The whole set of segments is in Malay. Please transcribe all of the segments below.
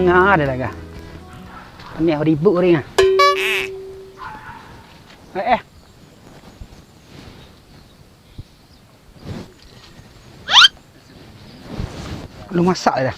mengah ada lagi. Ini ribut ring ah. Lu masak dah.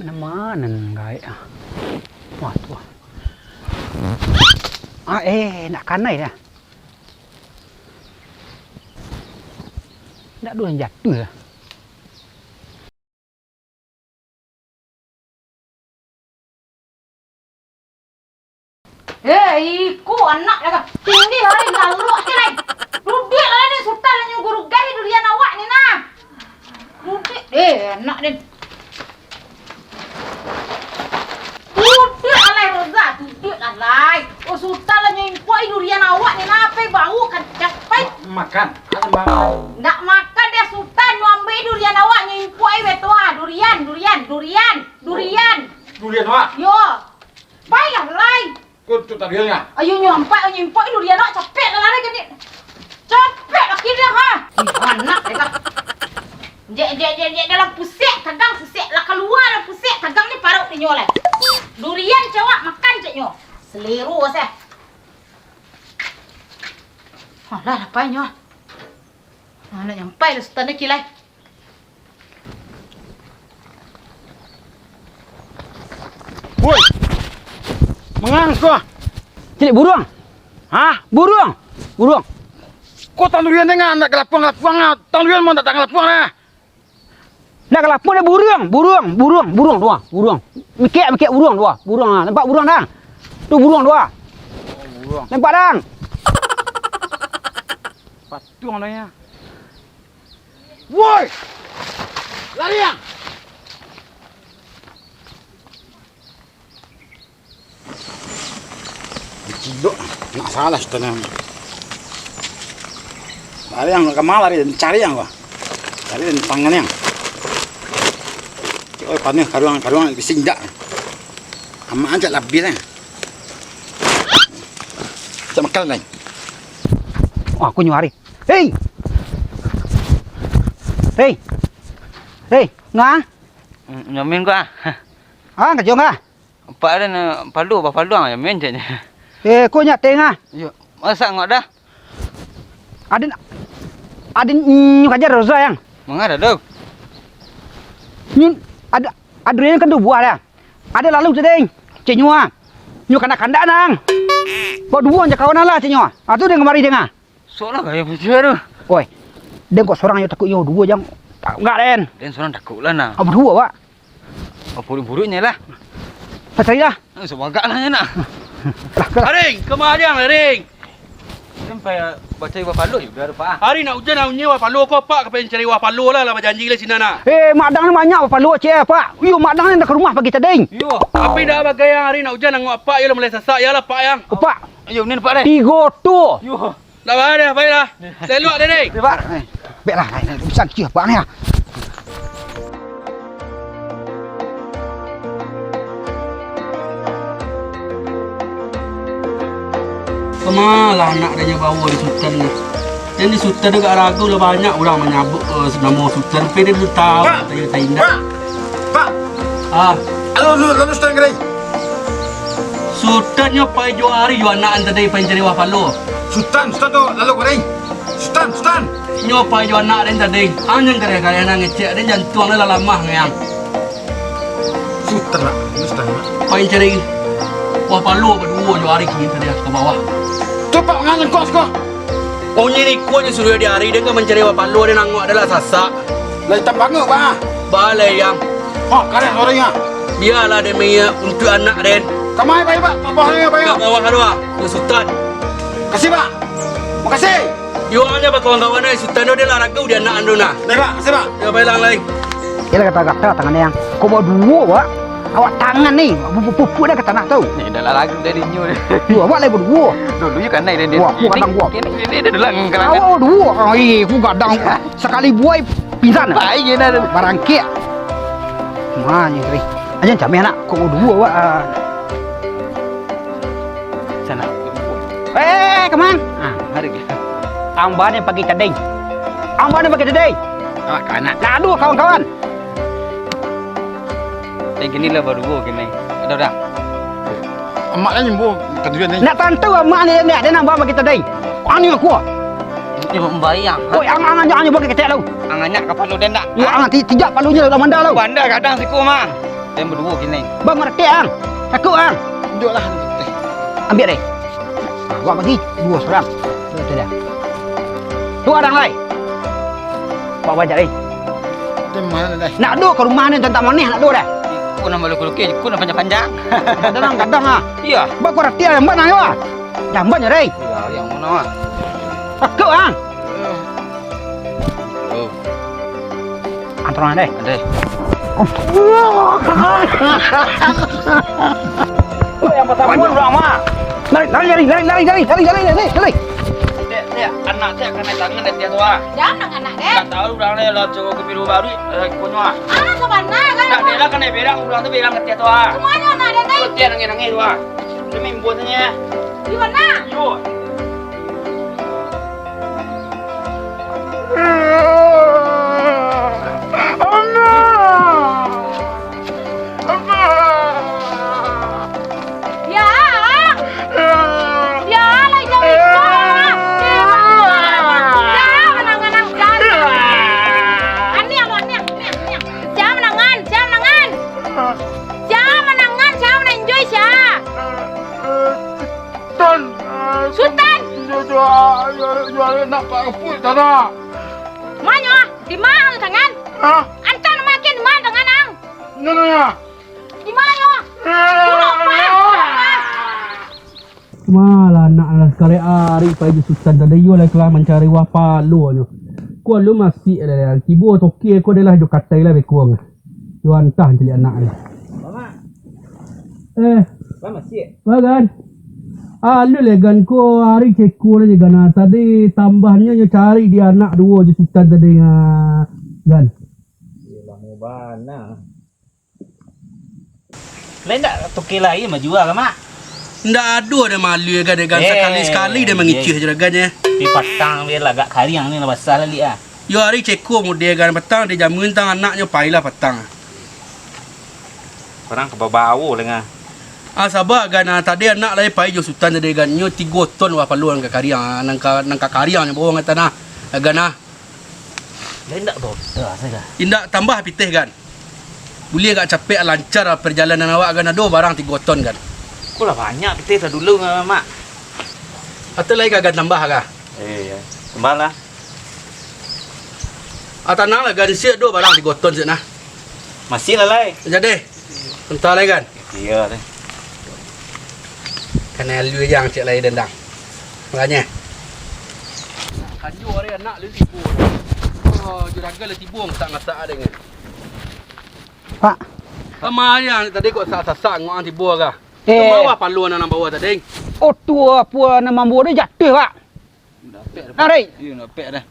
Nama nan gai ah. Wah tu. Nak kanai dah. Nak dua jatuh dah. Iku anak dah. Tinggi hari lalu ni. Rudik lah ni sultan lah guru gai durian awak ni nah. Rudik anak ni. Rudik alai Roza, rudik alai. Oh sultan lah impoi durian awak ni nah, pai bau kacak pai. Makan. Nak makan dia sultan ambil durian awak impoi betul ah, durian. Durian awak. Yo. Pai alai. Kau tu tak durian ya? Ayo nyampai durian awak capek lah lari kan ni. Capek lah kira ha. Anak dia. Jek dalam pusek tagang pusek lah keluar dalam pusek tagang ni parut ni nyoleh. Durian cawak makan cek nyo. Seliru saya. Alah apa nyo. Nak nyampai dah sultan ni kilai. Woi. Mengang kau. Cik burung. Hah? Burung. Kau tak durian dengan nak kelapang ah. Tak durian mau tak kelapang lah. Nak kelapang dia burung dua. Burung. Mikir burung dua. Burung ah. Nampak burung dah? Tu burung dua. Burung. Nampak dah? Patung lah ya. Woi. Lari yang. Cidok, nak salah sebenarnya. Lari yang kemal lari dan cari yang gua. Cari dan tangan yang. Oh, panen karuang disindak. Ama aja lebih lah. Cak makan lain. Oh, aku nyari. Hei, ngah? Nyamin kau ah. Kejong ah. Pak ada palu ang nyamin je. Kau nyak tengah. Yo, masak ngok dah. Ada nyuk aja Roza yang. Mengada dah. Ni ada Adrian kan tu buah dah. Ada lalu sedeng. Cik nyua. Nyuk kanda nang. Kau dua je kawan lah cik nyua. Tu dia kemari dengar. Soalnya gaya bujur tu. Oi. Dia kok seorang yang takut yo dua jam. Tak enggak Den. Dan seorang takut lah nak. Apa dua pak? Buruk-buruknya lah. Pasal dah. Sebagak lah nak. Haring, kemana Haring? Sampai baca ibu palu juga ada pak. Hari nak hujan nak nyewa palu kau pak kepen cari wah palu lah berjanji lah sini nak. Mak dang ni banyak apa lu cik pak. Yo mak dang ni nak ke rumah pagi tadi. Yo. Tapi dah bagai yang hari nak hujan nak ngok pak ya lah mulai sesak ya lah pak yang. Pak. Ayo ni pak deh. 3 tu. Yo. Dah baiklah. Saya luak dah ni. Pak. Baiklah, urusan kecil pak ni ah. Kemalah anak dia bawa di sultan ni. Dan di sultan tu agak ragu lah banyak orang menyabut nama sultan. Tapi dia belum tahu saya tindak. Pak. Lalu sultan kering. Sultan nyo pai jo hari jo anak tadi pai cari wah palu. Sultan tu lalu kering. Sultan. Nyo pai jo anak den tadi. Anjang karya nang ngecek den jantung lah lamah ngayang. Sultan lah. Pai cari wah palu berdua jo hari kini tadi ke bawah. Tu pak ngangan kos kau. Oh ni kuat je suruh dia hari dia kan mencari wah palu dia nangok adalah sasak. Lai tambang pak. Balai yang. Oh, karen orangnya. Biarlah dia punya untuk anak den. Kamai pak, tambahnya pak. Kat bawah kedua, ke sultan. Kasih pak. Makasih. Yo aja pak kawan-kawan ni sultan dia lah ragu dia anak anu nah. Baik pak, kasih pak. Ya baiklah lain. Dia kata tangan yang. Kau bawa dua pak. Awak tangan ni, pupuk dah kata nak tahu. Ni dah lah lagu dari nyu dia. Dua awak lagi berdua. Dulu je kan naik dia. Wah, aku kadang buat. Ini dia dalam kalangan. Awak dua. Aku kadang sekali buai pingsan. Baik je dah. Barangkit. Mana ni? Aja camai anak. Kau bawa dua awak. Sana. Kemana? Hari ke. Amban yang pagi tadi. Ang mana pakai tadi? Ah, kanak. Nak adu kawan-kawan. Gini lah baru gini. Ada dah. Emak kan nyembuh ketujuan ni. Nak tantu mak ni dia nak bawa kita tadi. Ani aku. Ini membayang. Oi, ang jangan bawa ketek lu. Angannya kapal lu dendak. Ya ang tijak palunya dalam mandar lu. Bandar kadang siku mah. Dia berdua gini. Bang ngerti ang. Aku ang. Duduklah. Ambil deh. Gua bagi dua seorang. Tu dia. Tu orang lain. Bawa bajak deh. Di mana dah? Nak adu ke rumah ni tentang mana nak adu dah. Ku nak malu kulukis, ku nak panjang-panjang. Kadang-kadang ah. Iya. Bak kau reti lembat nang yo. Lambatnya deh. Ya, yang mana ah? Aku ang. Oh, Antara deh. ada. Yang pertama orang mah. Lari. Dia anak saya akan naik tangan dia tua. Jangan anak deh. Tak tahu orang ni lah cukup kebiru baru punya. Ah, kemana kan? Tak dia lah kan berang orang tu berang dia tua. Semuanya anak deh teh. Dia nangis tua. Demi buatnya. Di mana? Yo. Ya. Ya, lagi jauh itu. Ya, menangan jangan. Ani alo ani. Jangan menangan. Jangan enjoy sia. Sultan. Jual nak pak keput tanah. Mana? Di mana tangan? Hah? Antan makin di mana tangan ang? Nana. Di mana? Malah nak lah sekali hari pagi Sultan tadi yo lah kelah mencari wapa lu nyo. Ko lu masih ada tibo toki ko adalah jo katai lah bekuang. Yo antah jadi anak ni. Mama, Eh, masih. bagan. Lu legan ko hari ceku lah gana tadi tambahnya yo cari dia anak dua je Sultan tadi gan. Yalah mau bana. Lain tak toki lain mah jual ke mak? Ndak ada dia malu kan dia gan sekali-sekali dia mengicih je gannya. Di patang dia lagak kariang ni lah basah lali ah. Yo hari ceku mu dia gan petang dia jamun tang anaknya pailah petang. Orang ke bau lengan. Sabar gan tadi anak lai pai jo Sultan tadi gan nyo 3 ton wa paluan ke kariang nang ka kariang bawang tanah gan Lain tak bau. Dah saya. indak tambah pitih kan. Boleh agak capek lancar perjalanan awak gan ado barang 3 ton kan. Kau lah banyak kita dah dulu dengan mak. Atau lagi agak tambah kah? Ya. Sembahlah. Tanah lah gan siap do barang 3 ton je nah. Masih lah lai. Jadi entar lagi kan. Iya deh. Kena lu yang cek lai dendang. Makanya. Kanju hari anak lu tibu. Oh, juraga lu tibu tak ngata ada ngin. Pak. Sama yang tadi kok sak-sak ngong tibu kah? Eh. Bawa paluan nang bawa tadi. Oh tua apa nama buah dia jatuh pak. Nari. Iya nak pek dah.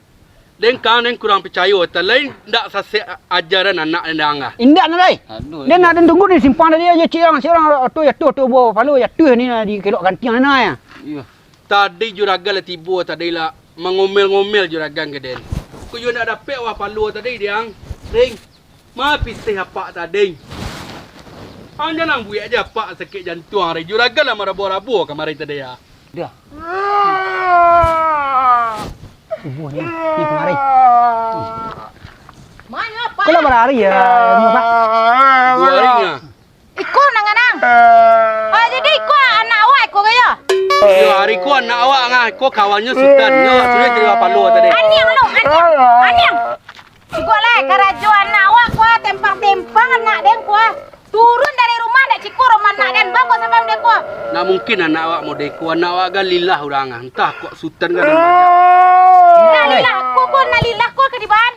Deng kan deng kurang percaya lain ndak sase ajaran anak dendang ah. Indak nari. Aduh. Dia nak tunggu ni simpan dia je cirang tu buah palu jatuh ni di kelok gantiang na ya. Iya. Tadi juraga lah tibu tadi lah mengomel-ngomel juragan ke den. Ku yo nak dapat wah palu tadi diang. Deng. Ma pitih apa tadi. Hanya nang buat aja pak sakit jantung hari juraga lah marabu-rabu kemarin tadi ya. Dah. Buah ni pengarai. Mana apa? Kau lah berlari ya, pak. 2 hari nya. Ikut nangan ang. Ah jadi ikut anak awak ikut kaya. Yo hari ku anak awak ngah, ku kawannya Sultan. Yo sudah terima palu tadi. Aniang lu, aniang. Ikut lah karajo anak awak kuah tempang-tempang anak den kuah. Turun dari rumah dak cikur rumah anak den bagus sampai dia kuah. Nak mungkin anak awak mau deku, anak awak kan lillah orang ngah. Entah kok Sultan kan ada majak. Nalilah ku nalilah ku ke di ban.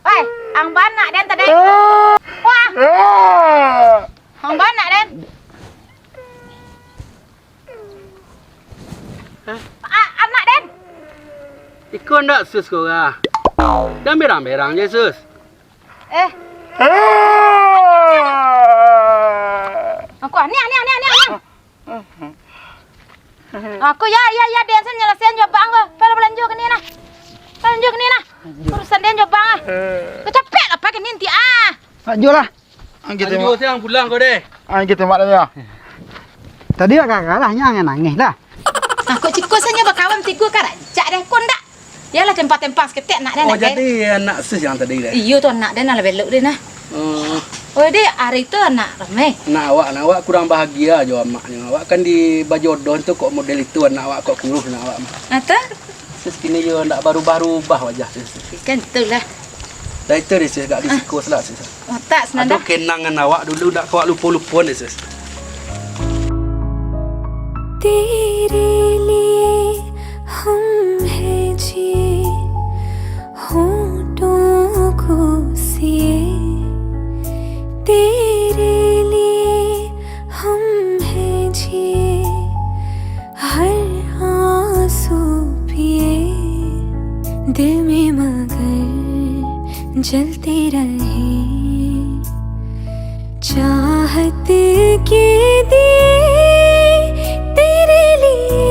Wei, ang ban nak den tadi. Wah. Ang ban nak den. Anak den. Ikut ndak sus kau ah. Dah merang-merang je sus. Aku ni. Aku ya den sen nyelesain jawab ang. Pala belanja ke ni nah. Lanjut ni nah. Urusan dia jauh bang ah. Kau capek lah pakai ninti ah. Jual lah. Kita Anjo siang pulang kau deh. kita mak dia. Tadi agak kalahnya nangis lah. Aku cikgu saja berkawan tiga karat. Cak deh kon dak. Yalah tempat-tempat seketik nak dah Oh nak. jadi anak sis yang tadi deh. Iyo tu anak dia nak belok dia nah. Oh dia hari tu anak ramai. Anak awak kurang bahagia jo maknya. Awak kan di Bajodoh tu kok model itu anak awak kok kurus anak awak. Ata? Sis kini jo ndak baru-baru ubah wajah sis. Kan itulah. Dah itu dia sis gak disiko lah sis. Oh tak senanda. Aduh kenangan awak dulu dak kau lupa-lupa ni sis. तेरे लिए हम हैं जिए होठों को सिए तेरे लिए हम हैं जिए हर आंसू पिए दिल में मगर जलते रहे चाहत के दिए तेरे लिए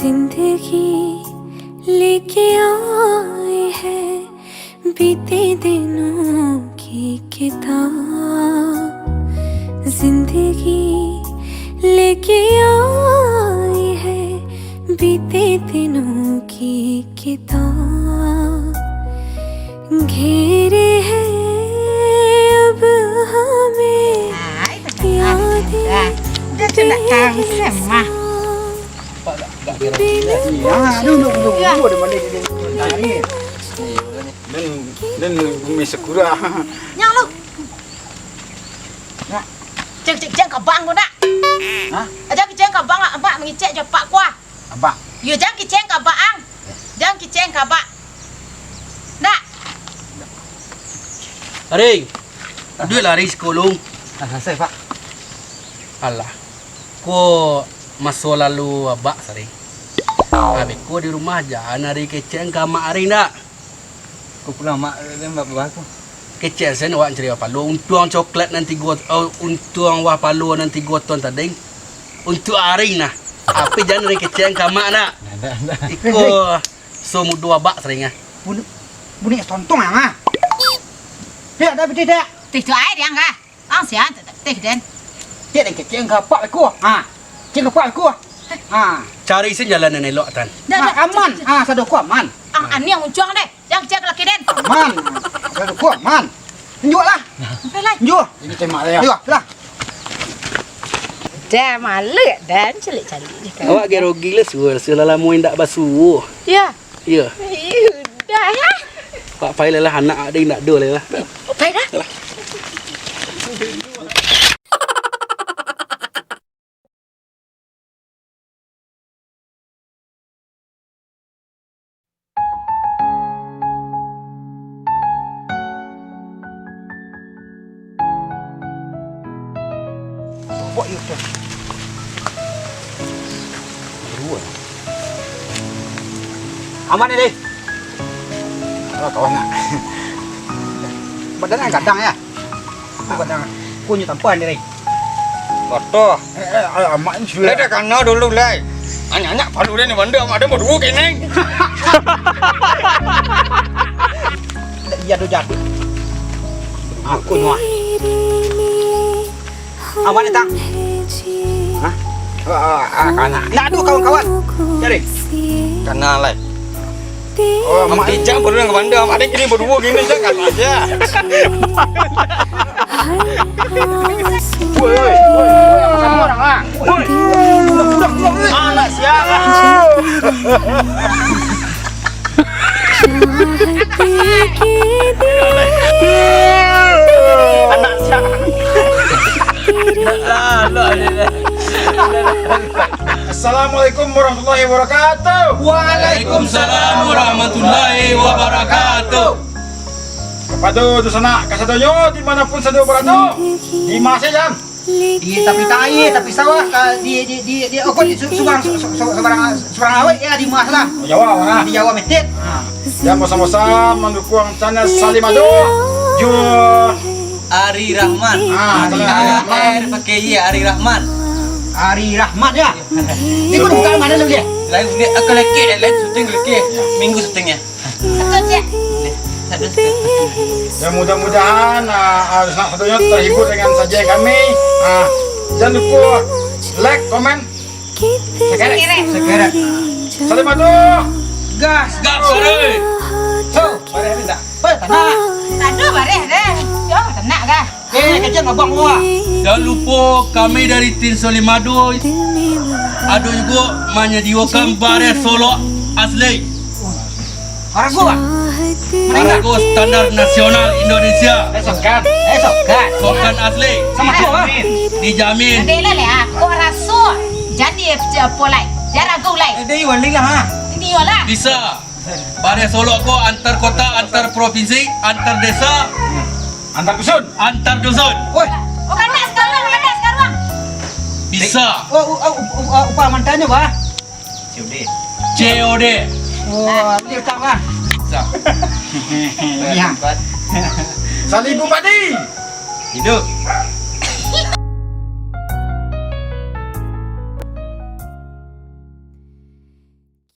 जिंदगी लेके आए हैं बीते दिनों की किताब जिंदगी लेके आए हैं बीते दिनों की किताब घेरे हैं अब हमें यादें Dia tu nak kahwin semua. Duduk dia mana dia ni. Dan bumi sekura. Yang lu. Cek kau bang kau nak. Hah? Ajak kiceng kau bang abak mengicek je pak kuah. Abang. You jangan kiceng kau bang. Jangan kiceng kau bak. Nak. Aring. Duit lah Aring sekolong. Saya Pak. Alah. Ko masa lalu abak sari. Habis ko di rumah aja nari keceng ke mak Aring dak. Aku pulang mak dan bapak aku. Keceng sen awak cari apa lu untuang coklat nanti gua untuang wah palu nanti gua ton tading. Untuk Aring nah. Tapi jangan nari keceng ke mak nak. Iko semua dua abak sering ah. Bunyi tontong ah. Dia ada betul tak? Tidur air dia enggak. Angsian teh den. Dia nak keceng kapak aku. Keceng kapak aku. Cari sen jalan nenek elok tan. Aman. Sadu ku aman. Ang ani yang unjuang deh. Jangan cek laki den. Aman. Sadu ku aman. Tunjuk lah. Pelai. Tunjuk. Ini tema dia. Ayo, lah. Dah malu dan celik-celik je kan. Awak gerogi lah suara selalamu ndak basuh. Ya. Ya. Dah ya. Pak pai lah anak Aring nak do lah. Baik dah. Buat you tu. Aman ni deh. Kawan nak. Badan kadang ya. Kadang. Punya tampan ni deh. Kotor. Mak ni sudah. Dah kena dulu lah. Anak-anak palu dia ni benda mak dia berdua kini. Iya tu jat. Aku nuah. Awan datang. Hah? Anak. Nak adu kawan-kawan. Cari. Kena lah. Oh, mak kijang berdua dengan benda mak dia kini berdua kini jangan aja. Woi, sama orang ah. Woi. Budak-budak anak siapa? Anak siapa? Assalamualaikum warahmatullahi wabarakatuh. Waalaikumsalam warahmatullahi wabarakatuh. Kepada tu sana kasadonyo dimanapun sedang berada. Di masa jam. लेके tapi tai tapi sawah di okon di sebarang awet ya di mas lah. Jawa mana? Di Jawa Metit. Yang bersama-sama mendukung channel Salimado. Jo. Ari Rahman. Rahman. Pakai ya Ari Rahman. Ari Rahmat ya. Ini kau bukan mana lu dia? Lain dia akan lagi, lain syuting lagi. Minggu syutingnya. Betul je. Ya mudah-mudahan satunya terhibur dengan sajian kami. Jangan lupa like, komen, Sekeret. Salimado. Gas. Gak sore. Tuh, bare minta. Tenang. Aduh, bareh deh. Jangan tenang kah? Kecil abang gua. Jangan lupa kami dari tim Salimado ada juga menyediakan bare solo asli. Orang gua. Arago standar nasional Indonesia. Sokat. Sokan asli. Sama gua. Dijamin. Ada lah leh. Kau rasa jadi polai. Jarang kau lai. Dia Iwan lah ha. Ini lah. Bisa. Bare solo ko antar kota, antar provinsi, antar desa, Antar dusun. antar dusun. Woi, Oh, kena sekarang. Bisa. upah mantannya, Bah. COD. Oh, dia tak lah. Bisa. Iya. Salibu Padi. Hidup.